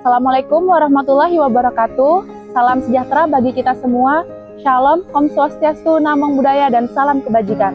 Assalamualaikum warahmatullahi wabarakatuh. Salam sejahtera bagi kita semua. Shalom, Om Swastiastu, Namo Buddhaya, dan salam kebajikan.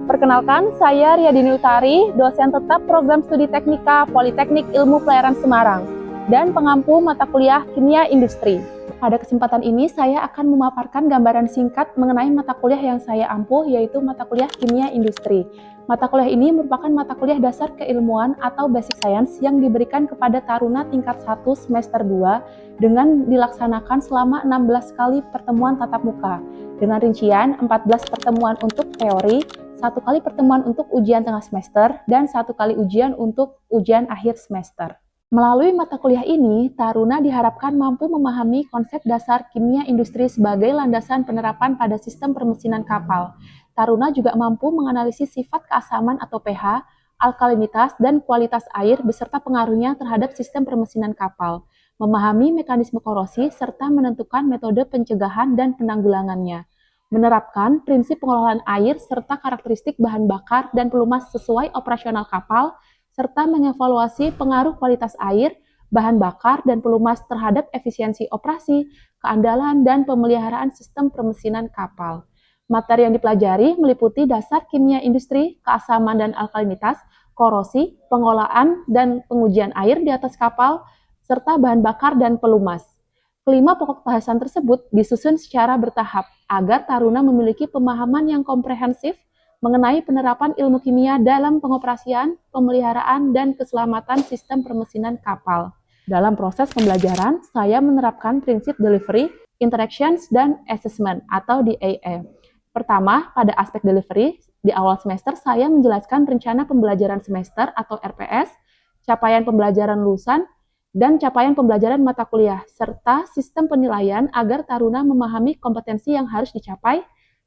Perkenalkan, saya Riyadini Utari, dosen tetap program studi teknika Politeknik Ilmu Pelayaran Semarang, dan pengampu mata kuliah Kimia Industri. Pada kesempatan ini, saya akan memaparkan gambaran singkat mengenai mata kuliah yang saya ampuh, yaitu mata kuliah Kimia Industri. Mata kuliah ini merupakan mata kuliah dasar keilmuan atau basic science yang diberikan kepada taruna tingkat 1 semester 2 dengan dilaksanakan selama 16 kali pertemuan tatap muka, dengan rincian 14 pertemuan untuk teori, 1 kali pertemuan untuk ujian tengah semester, dan 1 kali ujian untuk ujian akhir semester. Melalui mata kuliah ini, taruna diharapkan mampu memahami konsep dasar kimia industri sebagai landasan penerapan pada sistem permesinan kapal. Taruna juga mampu menganalisis sifat keasaman atau pH, alkalinitas, dan kualitas air beserta pengaruhnya terhadap sistem permesinan kapal, memahami mekanisme korosi, serta menentukan metode pencegahan dan penanggulangannya, menerapkan prinsip pengelolaan air serta karakteristik bahan bakar dan pelumas sesuai operasional kapal, serta mengevaluasi pengaruh kualitas air, bahan bakar, dan pelumas terhadap efisiensi operasi, keandalan, dan pemeliharaan sistem permesinan kapal. Materi yang dipelajari meliputi dasar kimia industri, keasaman dan alkalinitas, korosi, pengolahan dan pengujian air di atas kapal, serta bahan bakar dan pelumas. Kelima pokok bahasan tersebut disusun secara bertahap agar taruna memiliki pemahaman yang komprehensif mengenai penerapan ilmu kimia dalam pengoperasian, pemeliharaan, dan keselamatan sistem permesinan kapal. Dalam proses pembelajaran, saya menerapkan prinsip delivery, interactions, dan assessment atau DAA. Pertama, pada aspek delivery, di awal semester saya menjelaskan rencana pembelajaran semester atau RPS, capaian pembelajaran lulusan, dan capaian pembelajaran mata kuliah, serta sistem penilaian agar taruna memahami kompetensi yang harus dicapai,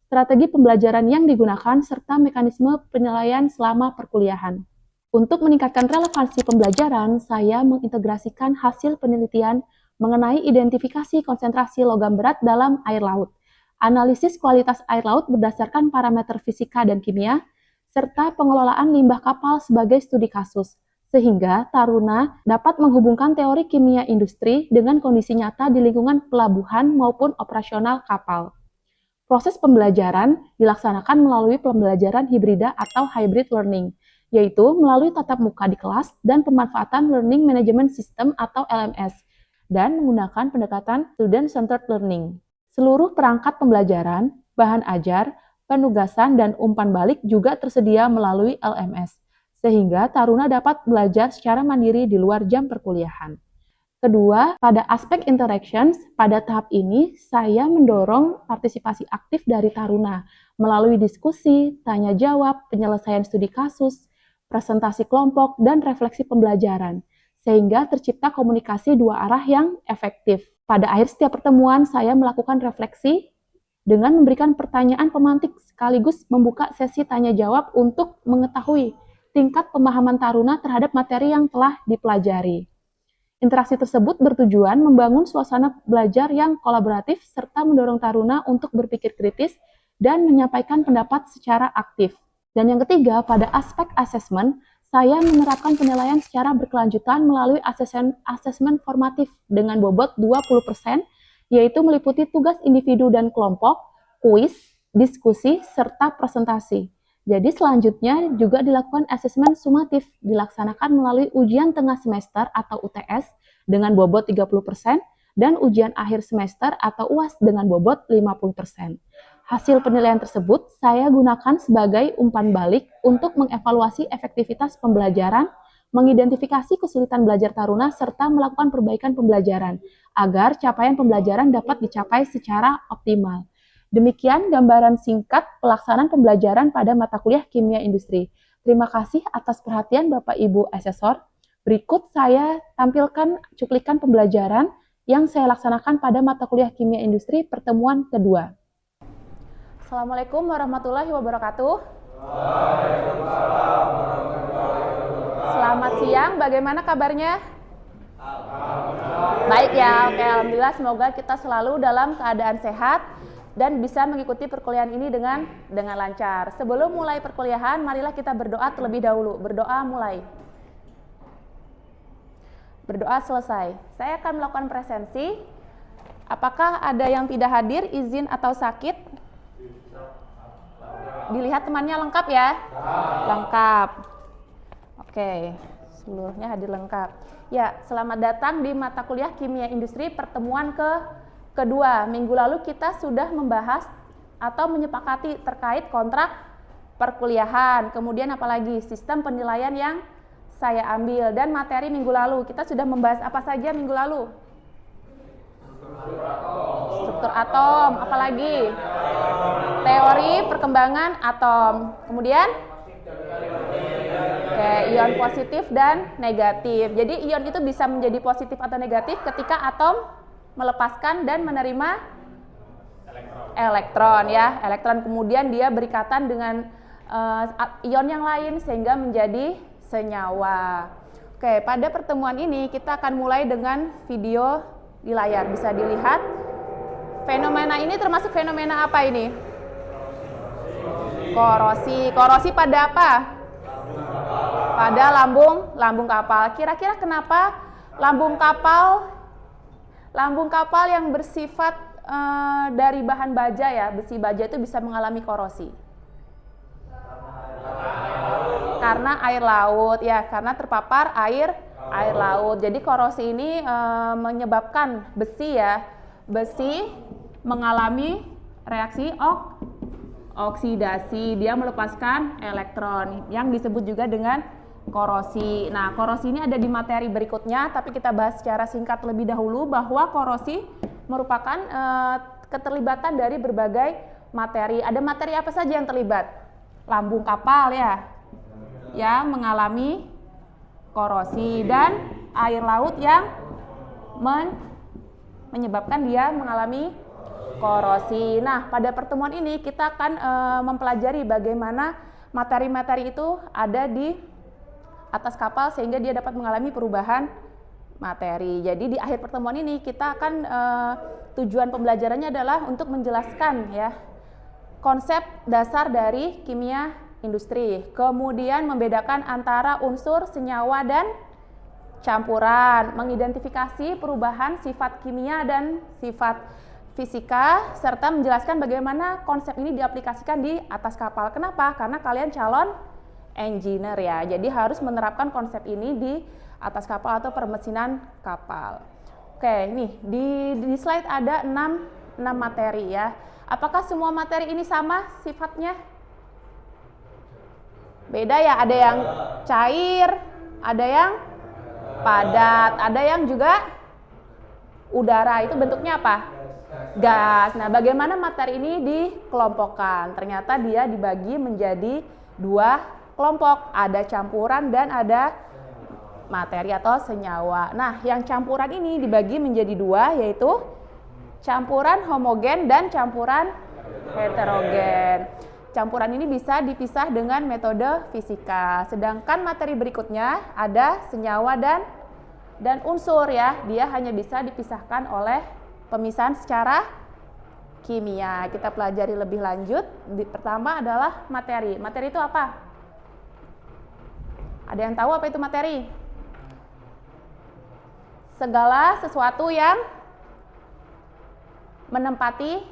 strategi pembelajaran yang digunakan, serta mekanisme penilaian selama perkuliahan. Untuk meningkatkan relevansi pembelajaran, saya mengintegrasikan hasil penelitian mengenai identifikasi konsentrasi logam berat dalam air laut, analisis kualitas air laut berdasarkan parameter fisika dan kimia, serta pengelolaan limbah kapal sebagai studi kasus, sehingga taruna dapat menghubungkan teori kimia industri dengan kondisi nyata di lingkungan pelabuhan maupun operasional kapal. Proses pembelajaran dilaksanakan melalui pembelajaran hibrida atau hybrid learning, yaitu melalui tatap muka di kelas dan pemanfaatan Learning Management System atau LMS, dan menggunakan pendekatan Student-Centered Learning. Seluruh perangkat pembelajaran, bahan ajar, penugasan, dan umpan balik juga tersedia melalui LMS, sehingga taruna dapat belajar secara mandiri di luar jam perkuliahan. Kedua, pada aspek interactions, pada tahap ini saya mendorong partisipasi aktif dari taruna melalui diskusi, tanya jawab, penyelesaian studi kasus, presentasi kelompok, dan refleksi pembelajaran, sehingga tercipta komunikasi dua arah yang efektif. Pada akhir setiap pertemuan, saya melakukan refleksi dengan memberikan pertanyaan pemantik sekaligus membuka sesi tanya jawab untuk mengetahui tingkat pemahaman taruna terhadap materi yang telah dipelajari. Interaksi tersebut bertujuan membangun suasana belajar yang kolaboratif serta mendorong taruna untuk berpikir kritis dan menyampaikan pendapat secara aktif. Dan yang ketiga, pada aspek assessment, saya menerapkan penilaian secara berkelanjutan melalui asesmen formatif dengan bobot 20%, yaitu meliputi tugas individu dan kelompok, kuis, diskusi, serta presentasi. Jadi selanjutnya juga dilakukan asesmen sumatif, dilaksanakan melalui ujian tengah semester atau UTS dengan bobot 30% dan ujian akhir semester atau UAS dengan bobot 50%. Hasil penilaian tersebut saya gunakan sebagai umpan balik untuk mengevaluasi efektivitas pembelajaran, mengidentifikasi kesulitan belajar taruna, serta melakukan perbaikan pembelajaran agar capaian pembelajaran dapat dicapai secara optimal. Demikian gambaran singkat pelaksanaan pembelajaran pada mata kuliah Kimia Industri. Terima kasih atas perhatian Bapak Ibu Asesor. Berikut saya tampilkan cuplikan pembelajaran yang saya laksanakan pada mata kuliah Kimia Industri pertemuan kedua. Assalamualaikum warahmatullahi wabarakatuh. Waalaikumsalam warahmatullahi wabarakatuh. Selamat siang, bagaimana kabarnya? Baik ya, oke, alhamdulillah, semoga kita selalu dalam keadaan sehat dan bisa mengikuti perkuliahan ini dengan lancar. Sebelum mulai perkuliahan, marilah kita berdoa terlebih dahulu. Berdoa mulai. Berdoa selesai. Saya akan melakukan presensi. Apakah ada yang tidak hadir, izin atau sakit? Dilihat temannya lengkap ya? Lengkap. Oke, seluruhnya hadir lengkap. Ya, selamat datang di mata kuliah Kimia Industri pertemuan kedua. Minggu lalu kita sudah membahas atau menyepakati terkait kontrak perkuliahan. Kemudian apalagi sistem penilaian yang saya ambil dan materi minggu lalu. Kita sudah membahas apa saja minggu lalu? Struktur atom, apalagi? Teori perkembangan atom. Kemudian? Oke, ion positif dan negatif. Jadi ion itu bisa menjadi positif atau negatif ketika atom melepaskan dan menerima elektron ya. Elektron kemudian dia berikatan dengan ion yang lain sehingga menjadi senyawa. Oke, pada pertemuan ini kita akan mulai dengan video di layar. Bisa dilihat. Fenomena ini termasuk fenomena apa ini? Korosi. Korosi pada apa? Pada lambung kapal. Kira-kira kenapa lambung kapal yang bersifat dari bahan baja ya, besi baja itu bisa mengalami korosi? Karena air laut ya, karena terpapar air laut. Jadi korosi ini menyebabkan besi mengalami reaksi oksidasi. Dia melepaskan elektron yang disebut juga dengan korosi. Nah, korosi ini ada di materi berikutnya, tapi kita bahas secara singkat lebih dahulu bahwa korosi merupakan keterlibatan dari berbagai materi. Ada materi apa saja yang terlibat? Lambung kapal ya mengalami korosi dan air laut yang menyebabkan dia mengalami korosi. Nah, pada pertemuan ini kita akan mempelajari bagaimana materi-materi itu ada di atas kapal sehingga dia dapat mengalami perubahan materi. Jadi di akhir pertemuan ini kita akan tujuan pembelajarannya adalah untuk menjelaskan ya konsep dasar dari kimia industri, kemudian membedakan antara unsur, senyawa, dan campuran, mengidentifikasi perubahan sifat kimia dan sifat fisika, serta menjelaskan bagaimana konsep ini diaplikasikan di atas kapal. Kenapa? Karena kalian calon engineer ya, jadi harus menerapkan konsep ini di atas kapal atau permesinan kapal. Oke, nih di slide ada 6 materi ya. Apakah semua materi ini sama sifatnya? Beda ya, ada yang cair, ada yang padat, ada yang juga udara. Itu bentuknya apa? Gas. Nah, bagaimana materi ini dikelompokkan? Ternyata dia dibagi menjadi 2 kelompok. Ada campuran dan ada materi atau senyawa. Nah, yang campuran ini dibagi menjadi 2, yaitu campuran homogen dan campuran heterogen. Campuran ini bisa dipisah dengan metode fisika. Sedangkan materi berikutnya ada senyawa dan unsur ya. Dia hanya bisa dipisahkan oleh pemisahan secara kimia. Kita pelajari lebih lanjut. Pertama adalah materi. Materi itu apa? Ada yang tahu apa itu materi? Segala sesuatu yang menempati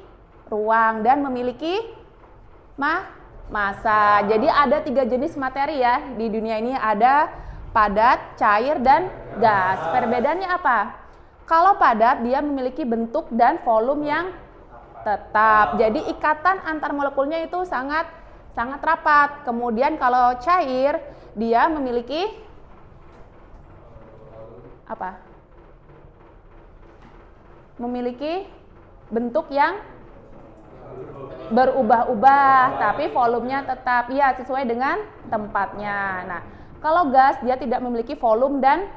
ruang dan memiliki massa. Jadi ada 3 jenis materi ya di dunia ini, ada padat, cair, dan gas. Perbedaannya apa? Kalau padat dia memiliki bentuk dan volume yang tetap. Jadi ikatan antar molekulnya itu sangat rapat. Kemudian kalau cair dia memiliki apa? Memiliki bentuk yang berubah-ubah, tapi volumenya tetap ya sesuai dengan tempatnya. Nah, kalau gas dia tidak memiliki volume dan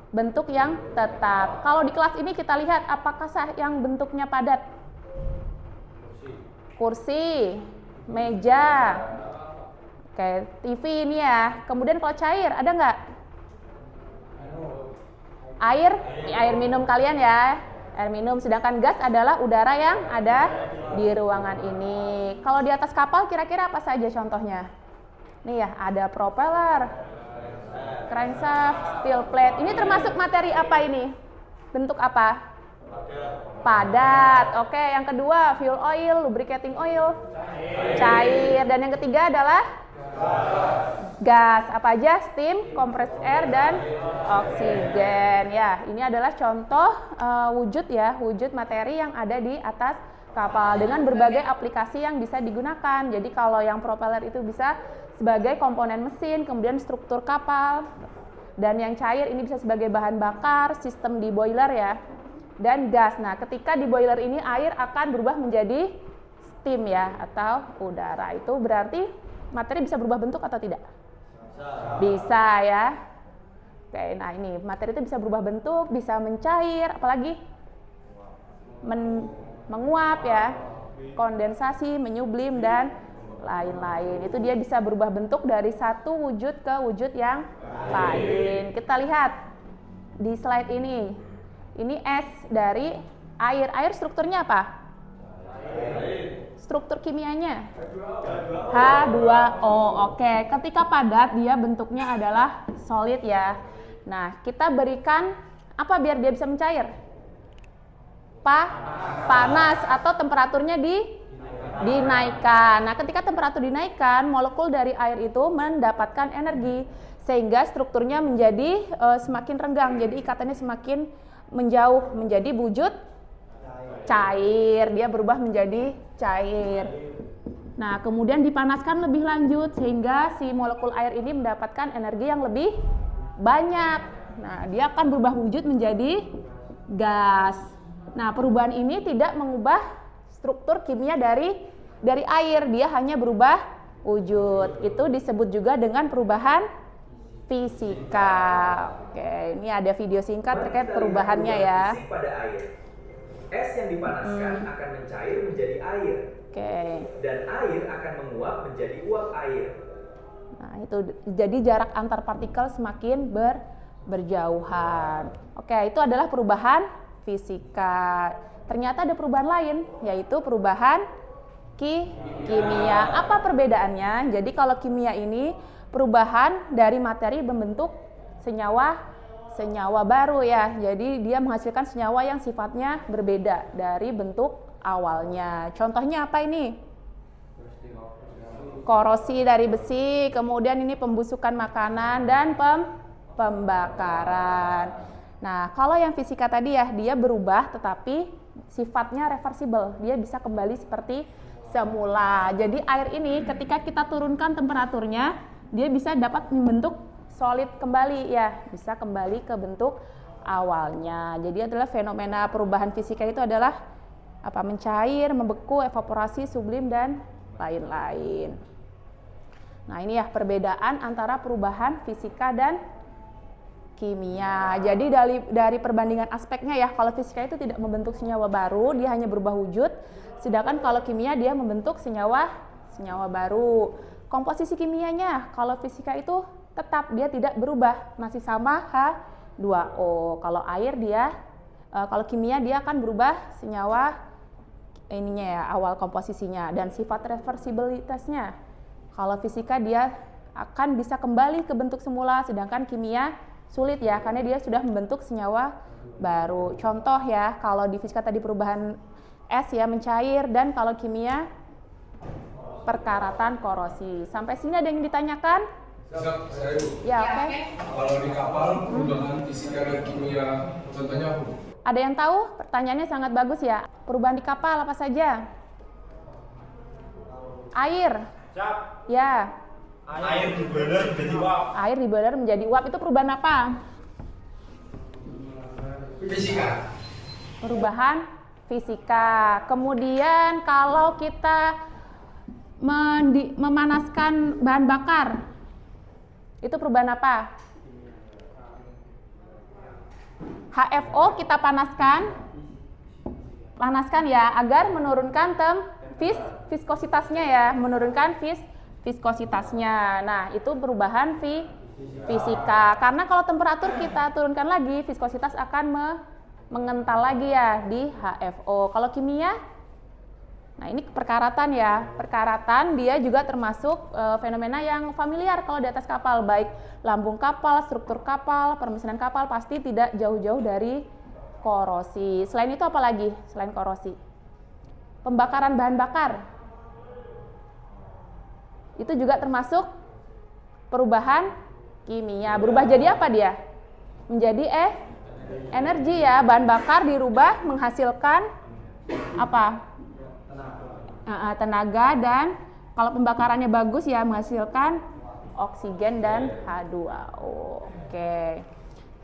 bentuk yang tetap. Kalau di kelas ini kita lihat apakah yang bentuknya padat? Kursi, meja, oke, TV ini ya. Kemudian kalau cair ada nggak? Air minum kalian ya. Air minum, sedangkan gas adalah udara yang ada di ruangan ini. Kalau di atas kapal kira-kira apa saja contohnya? Nih ya, ada propeller, crankshaft, steel plate. Ini termasuk materi apa ini? Bentuk apa? Padat. Oke, yang kedua fuel oil, lubricating oil, cair. Dan yang ketiga adalah gas. Apa aja? Steam, compressed air, dan oksigen. Ya, ini adalah contoh wujud materi yang ada di atas kapal dengan berbagai aplikasi yang bisa digunakan. Jadi kalau yang propeller itu bisa sebagai komponen mesin, kemudian struktur kapal, dan yang cair ini bisa sebagai bahan bakar, sistem di boiler ya, dan gas. Nah, ketika di boiler ini air akan berubah menjadi steam ya, atau udara. Itu berarti materi bisa berubah bentuk atau tidak? Bisa ya. Oke, nah ini materi itu bisa berubah bentuk, bisa mencair, apalagi menguap ya, kondensasi, menyublim, dan lain-lain. Itu dia bisa berubah bentuk dari satu wujud ke wujud yang lain. Kita lihat di slide ini. Ini es dari air. Air strukturnya apa? Struktur kimianya H2O. Oke, ketika padat dia bentuknya adalah solid ya. Nah, kita berikan apa biar dia bisa mencair? Panas atau temperaturnya dinaikkan. Nah, ketika temperatur dinaikkan, molekul dari air itu mendapatkan energi sehingga strukturnya menjadi semakin renggang. Jadi ikatannya semakin menjauh menjadi wujud cair. Dia berubah menjadi cair. Nah, kemudian dipanaskan lebih lanjut sehingga si molekul air ini mendapatkan energi yang lebih banyak. Nah, dia akan berubah wujud menjadi gas. Nah, perubahan ini tidak mengubah struktur kimia dari air, dia hanya berubah wujud. Itu disebut juga dengan perubahan fisika. Oke, ini ada video singkat terkait perubahannya ya. Pada air, es yang dipanaskan akan mencair menjadi air. Oke. Dan air akan menguap menjadi uap air. Nah, itu jadi jarak antar partikel semakin berjauhan. Oke, itu adalah perubahan fisika. Ternyata ada perubahan lain, yaitu perubahan kimia. Apa perbedaannya? Jadi kalau kimia ini perubahan dari materi membentuk senyawa baru ya. Jadi dia menghasilkan senyawa yang sifatnya berbeda dari bentuk awalnya. Contohnya apa ini? Korosi dari besi, kemudian ini pembusukan makanan dan pembakaran. Nah, kalau yang fisika tadi ya, dia berubah tetapi sifatnya reversible. Dia bisa kembali seperti semula. Jadi air ini ketika kita turunkan temperaturnya, dia bisa dapat membentuk solid kembali ya, bisa kembali ke bentuk awalnya. Jadi adalah fenomena perubahan fisika itu adalah apa? Mencair, membeku, evaporasi, sublim, dan lain-lain. Nah, ini ya perbedaan antara perubahan fisika dan kimia. Jadi dari perbandingan aspeknya ya, kalau fisika itu tidak membentuk senyawa baru, dia hanya berubah wujud. Sedangkan kalau kimia dia membentuk senyawa baru. Komposisi kimianya, kalau fisika itu tetap dia tidak berubah, masih sama H2O. Kalau air kalau kimia dia akan berubah senyawa ininya ya, awal komposisinya dan sifat reversibilitasnya. Kalau fisika dia akan bisa kembali ke bentuk semula, sedangkan kimia sulit ya, karena dia sudah membentuk senyawa baru. Contoh ya, kalau di fisika tadi perubahan es ya, mencair, dan kalau kimia perkaratan korosi. Sampai sini ada yang ditanyakan? Saya Bu. Ya, oke. Kalau di kapal perubahan fisika dan kimia contohnya apa? Ada yang tahu? Pertanyaannya sangat bagus ya. Perubahan di kapal apa saja? Air. Siap. Ya. Air di boiler menjadi uap. Air di boiler menjadi uap, itu perubahan apa? Fisika. Perubahan fisika. Kemudian kalau kita memanaskan bahan bakar, itu perubahan apa? HFO kita panaskan ya, agar menurunkan viskositasnya ya, menurunkan viskositasnya. Nah, itu perubahan fisika. Karena kalau temperatur kita turunkan lagi, viskositas akan mengental lagi ya di HFO. Kalau kimia Nah, ini perkaratan ya. Perkaratan dia juga termasuk fenomena yang familiar kalau di atas kapal, baik lambung kapal, struktur kapal, permesingan kapal pasti tidak jauh-jauh dari korosi. Selain itu apa lagi selain korosi? Pembakaran bahan bakar. Itu juga termasuk perubahan kimia. Berubah jadi apa dia? Menjadi energi ya. Bahan bakar dirubah menghasilkan apa? Tenaga, dan kalau pembakarannya bagus ya menghasilkan oksigen dan H2O. Oke.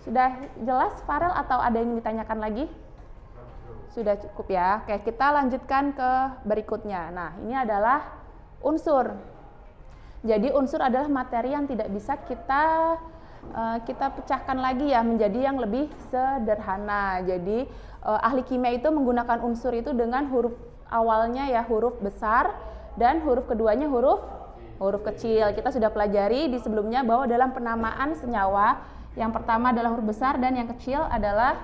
Sudah jelas Farel atau ada yang ditanyakan lagi? Sudah cukup ya. Oke, kita lanjutkan ke berikutnya. Nah, ini adalah unsur. Jadi unsur adalah materi yang tidak bisa kita pecahkan lagi ya menjadi yang lebih sederhana. Jadi ahli kimia itu menggunakan unsur itu dengan huruf awalnya ya huruf besar dan huruf keduanya huruf kecil. Kita sudah pelajari di sebelumnya bahwa dalam penamaan senyawa yang pertama adalah huruf besar dan yang kecil adalah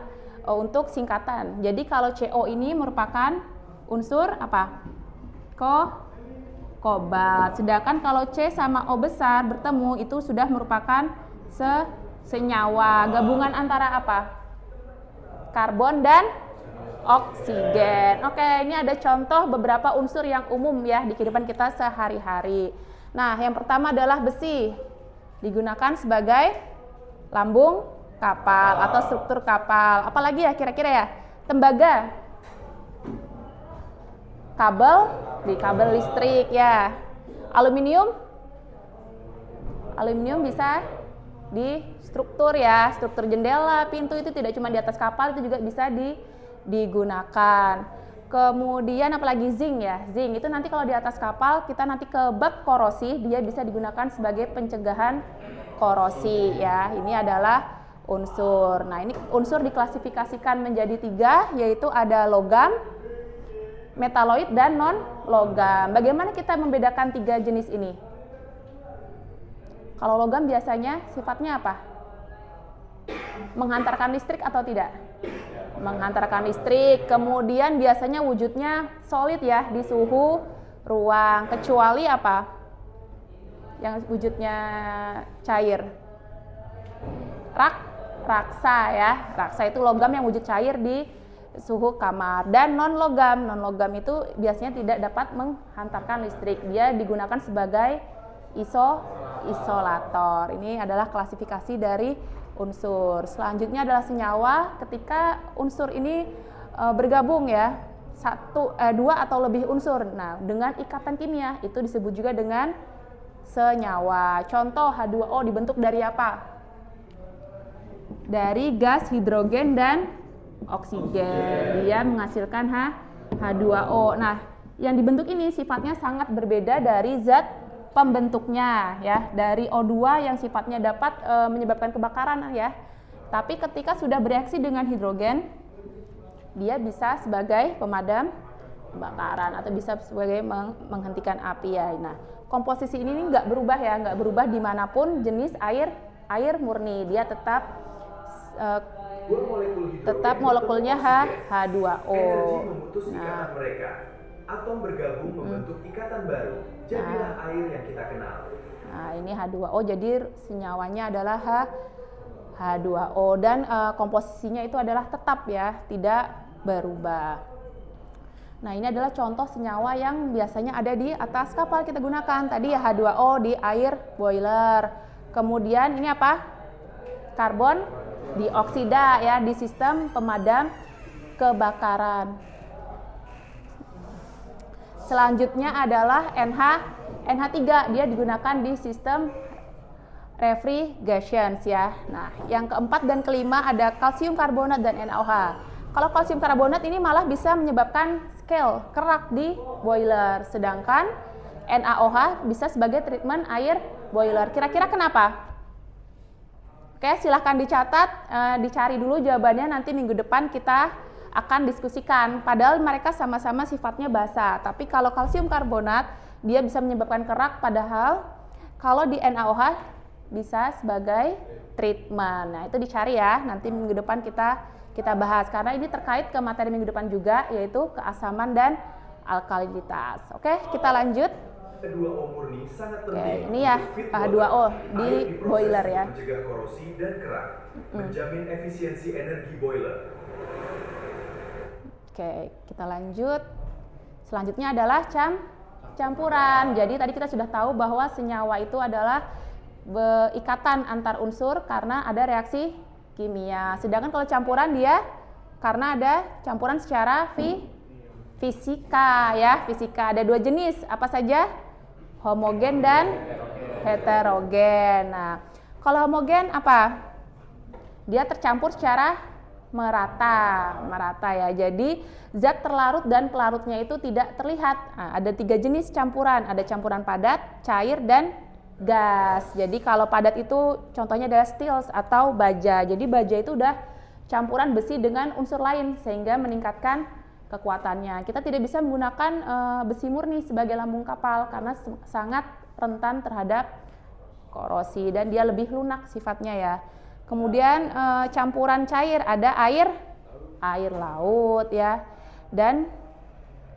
untuk singkatan. Jadi kalau CO ini merupakan unsur apa? Kobalt. Sedangkan kalau C sama O besar bertemu itu sudah merupakan senyawa. Gabungan antara apa? Karbon dan oksigen. Oke, ini ada contoh beberapa unsur yang umum ya di kehidupan kita sehari-hari. Nah, yang pertama adalah besi. Digunakan sebagai lambung kapal atau struktur kapal. Apalagi ya kira-kira ya? Tembaga. Kabel listrik ya. Aluminium bisa di struktur ya, struktur jendela, pintu itu tidak cuma di atas kapal, itu juga bisa digunakan. Kemudian apalagi zinc ya, zinc itu nanti kalau di atas kapal kita nanti ke bab korosi, dia bisa digunakan sebagai pencegahan korosi ya. Ini adalah unsur. Nah, ini unsur diklasifikasikan menjadi 3, yaitu ada logam, metaloid, dan non logam. Bagaimana kita membedakan 3 jenis ini? Kalau logam biasanya sifatnya apa? Menghantarkan listrik atau tidak? Menghantarkan listrik. Kemudian biasanya wujudnya solid ya di suhu ruang. Kecuali apa? Yang wujudnya cair. Raksa ya. Raksa itu logam yang wujud cair di suhu kamar. Dan non logam itu biasanya tidak dapat menghantarkan listrik. Dia digunakan sebagai isolator. Ini adalah klasifikasi dari unsur. Selanjutnya adalah senyawa. Ketika unsur ini bergabung ya, 2 atau lebih unsur. Nah, dengan ikatan kimia itu disebut juga dengan senyawa. Contoh H2O dibentuk dari apa? Dari gas hidrogen dan oksigen. Dia menghasilkan H2O. Nah, yang dibentuk ini sifatnya sangat berbeda dari zat pembentuknya ya, dari O2 yang sifatnya dapat menyebabkan kebakaran ya. Tapi ketika sudah bereaksi dengan hidrogen, dia bisa sebagai pemadam kebakaran atau bisa sebagai menghentikan api ya. Nah, komposisi ini nggak berubah ya, nggak berubah dimanapun jenis air murni, dia tetap molekulnya H2O. Energi memutus ikatan mereka. Atom bergabung membentuk ikatan baru. Jadilah air yang kita kenal. Nah, ini H2O, jadi senyawanya adalah H2O dan komposisinya itu adalah tetap ya, tidak berubah. Nah, ini adalah contoh senyawa yang biasanya ada di atas kapal kita gunakan. Tadi ya H2O di air boiler. Kemudian ini apa? Karbon dioksida ya di sistem pemadam kebakaran. Selanjutnya adalah NH3, dia digunakan di sistem refrigeration ya. Nah, yang keempat dan kelima ada kalsium karbonat dan NaOH. Kalau kalsium karbonat ini malah bisa menyebabkan scale, kerak di boiler, sedangkan NaOH bisa sebagai treatment air boiler. Kira-kira kenapa? Oke, silahkan dicatat, dicari dulu jawabannya, nanti minggu depan kita akan diskusikan. Padahal mereka sama-sama sifatnya basa. Tapi kalau kalsium karbonat dia bisa menyebabkan kerak, padahal kalau di NaOH bisa sebagai treatment. Nah, itu dicari ya. Nanti minggu depan kita bahas karena ini terkait ke materi minggu depan juga, yaitu keasaman dan alkalinitas. Oke, kita lanjut. H2O murni sangat Oke, penting ini ya untuk feed H2O di Air diproses boiler ya. untuk mencegah korosi dan kerak, menjamin efisiensi energi boiler. Oke, kita lanjut. Selanjutnya adalah campuran. Jadi tadi kita sudah tahu bahwa senyawa itu adalah ikatan antar unsur karena ada reaksi kimia. Sedangkan kalau campuran dia karena ada campuran secara fisika ya. Fisika ada dua jenis, apa saja? Homogen dan heterogen. Nah, kalau homogen apa? Dia tercampur secara merata ya. Jadi zat terlarut dan pelarutnya itu tidak terlihat. Nah, ada 3 jenis campuran. Ada campuran padat, cair, dan gas. Jadi kalau padat itu contohnya adalah steels atau baja. Jadi baja itu udah campuran besi dengan unsur lain sehingga meningkatkan kekuatannya. Kita tidak bisa menggunakan besi murni sebagai lambung kapal karena sangat rentan terhadap korosi dan dia lebih lunak sifatnya ya. Kemudian campuran cair ada air laut ya, dan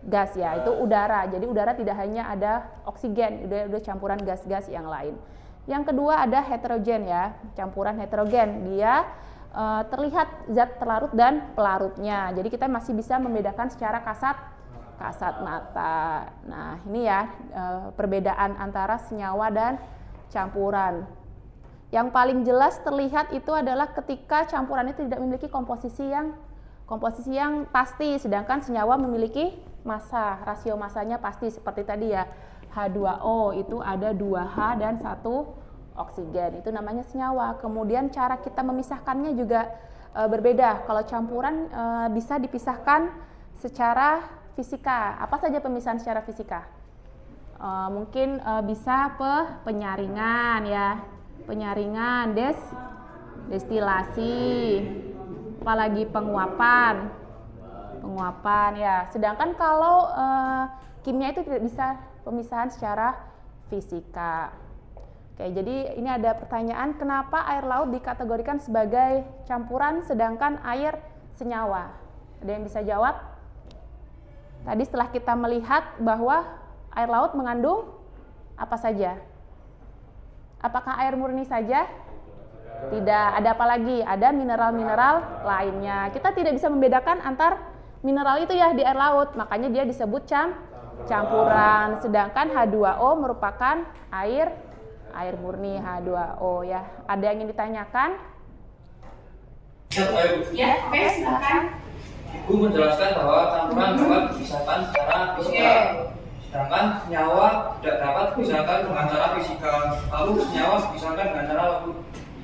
gas ya, itu udara. Jadi udara tidak hanya ada oksigen, udah campuran gas-gas yang lain. Yang kedua ada heterogen ya, campuran heterogen. Dia terlihat zat terlarut dan pelarutnya. Jadi kita masih bisa membedakan secara kasat mata. Nah, ini ya perbedaan antara senyawa dan campuran. Yang paling jelas terlihat itu adalah ketika campuran itu tidak memiliki komposisi yang pasti, sedangkan senyawa memiliki massa, rasio massanya pasti seperti tadi ya. H2O itu ada 2H dan 1 oksigen, itu namanya senyawa. Kemudian cara kita memisahkannya juga berbeda. Kalau campuran bisa dipisahkan secara fisika. Apa saja pemisahan secara fisika? Mungkin bisa penyaringan ya. Penyaringan, destilasi, apalagi penguapan ya. Sedangkan kalau kimia itu tidak bisa pemisahan secara fisika. Oke, jadi ini ada pertanyaan, kenapa air laut dikategorikan sebagai campuran sedangkan air senyawa? Ada yang bisa jawab? Tadi setelah kita melihat bahwa air laut mengandung apa saja? Apakah air murni saja? Tidak, ada apa lagi? Ada mineral-mineral lainnya. Kita tidak bisa membedakan antar mineral itu ya di air laut, makanya dia disebut campuran. Sedangkan H2O merupakan air murni H2O ya. Ada yang ingin ditanyakan? Ya, oke, silakan. Ibu menjelaskan bahwa campuran dapat dipisahkan secara fisika. Sedangkan senyawa tidak dapat dipisahkan dengan cara fisika. Lalu senyawa dipisahkan dengan cara apa?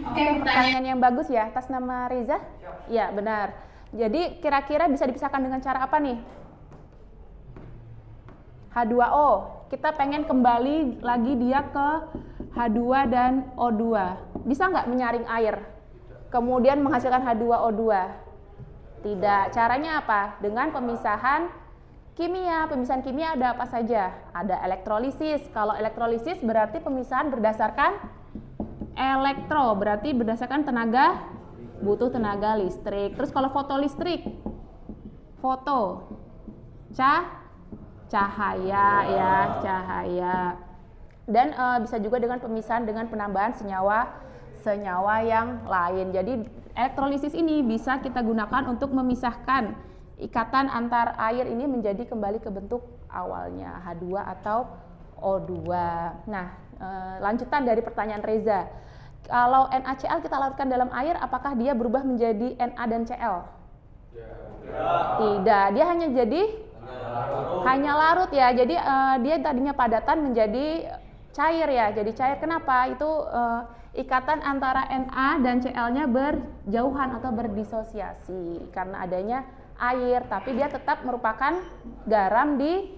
Oke, Pertanyaan yang bagus ya, atas nama Reza? Ya, benar. Jadi kira-kira bisa dipisahkan dengan cara apa nih? H2O, kita pengen kembali lagi dia ke H2 dan O2. Bisa nggak menyaring air? Kemudian menghasilkan H2O2? Tidak. Caranya apa? Dengan pemisahan kimia. Pemisahan kimia ada apa saja? Ada elektrolisis. Kalau elektrolisis berarti pemisahan berdasarkan elektro, berarti berdasarkan tenaga, butuh tenaga listrik. Terus kalau fotolistrik, cahaya ya, cahaya. Dan bisa juga dengan pemisahan dengan penambahan senyawa yang lain. Jadi elektrolisis ini bisa kita gunakan untuk memisahkan ikatan antar air ini menjadi kembali ke bentuk awalnya H2 atau O2. Nah, lanjutan dari pertanyaan Reza. Kalau NaCl kita larutkan dalam air, apakah dia berubah menjadi Na dan Cl? Tidak, dia hanya larut ya. Jadi dia tadinya padatan menjadi cair ya. Jadi cair, kenapa? Itu ikatan antara Na dan Cl-nya berjauhan atau berdisosiasi karena adanya air, tapi dia tetap merupakan garam di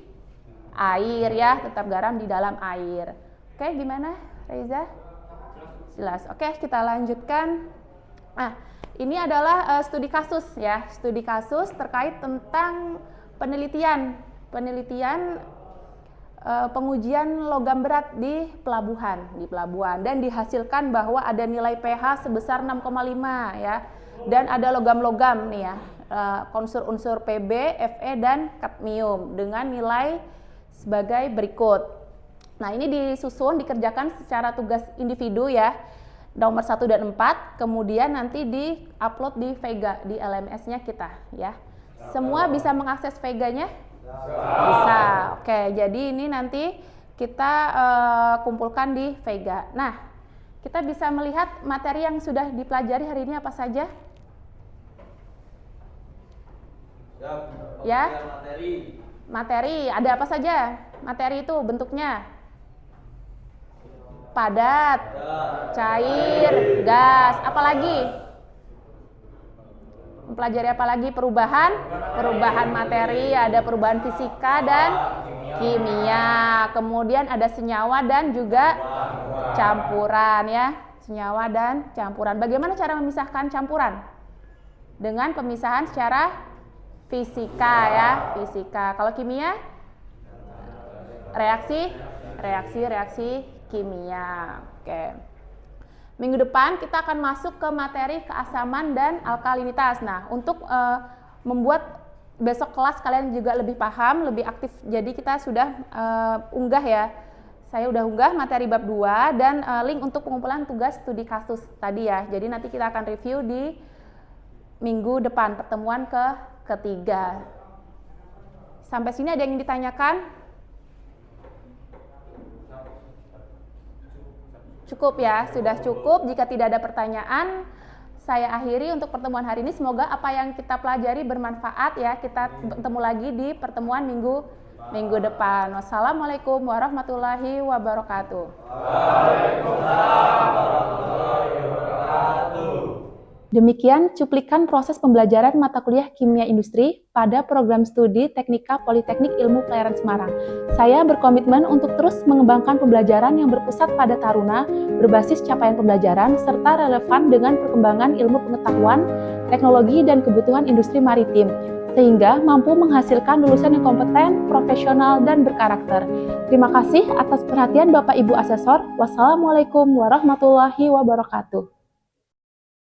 air ya, tetap garam di dalam air. Oke, gimana Reza? Jelas. Oke, kita lanjutkan. Nah, ini adalah studi kasus ya, studi kasus terkait tentang penelitian pengujian logam berat di pelabuhan dan dihasilkan bahwa ada nilai pH sebesar 6,5 ya, dan ada logam-logam nih ya, unsur-unsur Pb, Fe, dan kadmium dengan nilai sebagai berikut. Nah, ini disusun, dikerjakan secara tugas individu ya, nomor 1 dan 4, kemudian nanti di-upload di Vega, di LMS-nya kita ya. Semua bisa mengakses Vega-nya? Bisa. Oke, jadi ini nanti kita kumpulkan di Vega. Nah, kita bisa melihat materi yang sudah dipelajari hari ini apa saja? Ya. Materi ada apa saja? Materi itu bentuknya padat, cair, gas, apalagi? Mempelajari apa lagi? Perubahan materi, ada perubahan fisika dan kimia. Kemudian ada senyawa dan juga campuran ya, senyawa dan campuran. Bagaimana cara memisahkan campuran? Dengan pemisahan secara fisika ya, fisika. Kalau kimia, reaksi kimia. Oke. Minggu depan kita akan masuk ke materi keasaman dan alkalinitas. Nah, untuk membuat besok kelas kalian juga lebih paham, lebih aktif. Jadi kita sudah unggah ya. Saya udah unggah materi bab 2 dan link untuk pengumpulan tugas studi kasus tadi ya. Jadi nanti kita akan review di minggu depan, pertemuan ketiga. Sampai sini ada yang ditanyakan? Cukup ya, sudah cukup. Jika tidak ada pertanyaan, saya akhiri untuk pertemuan hari ini. Semoga apa yang kita pelajari bermanfaat ya. Kita bertemu lagi di pertemuan minggu depan. Wassalamualaikum warahmatullahi wabarakatuh. Waalaikumsalam warahmatullahi wabarakatuh. Demikian cuplikan proses pembelajaran mata kuliah Kimia Industri pada program studi Teknika Politeknik Ilmu Pelayaran Semarang. Saya berkomitmen untuk terus mengembangkan pembelajaran yang berpusat pada taruna, berbasis capaian pembelajaran, serta relevan dengan perkembangan ilmu pengetahuan, teknologi, dan kebutuhan industri maritim, sehingga mampu menghasilkan lulusan yang kompeten, profesional, dan berkarakter. Terima kasih atas perhatian Bapak Ibu Asesor. Wassalamualaikum warahmatullahi wabarakatuh.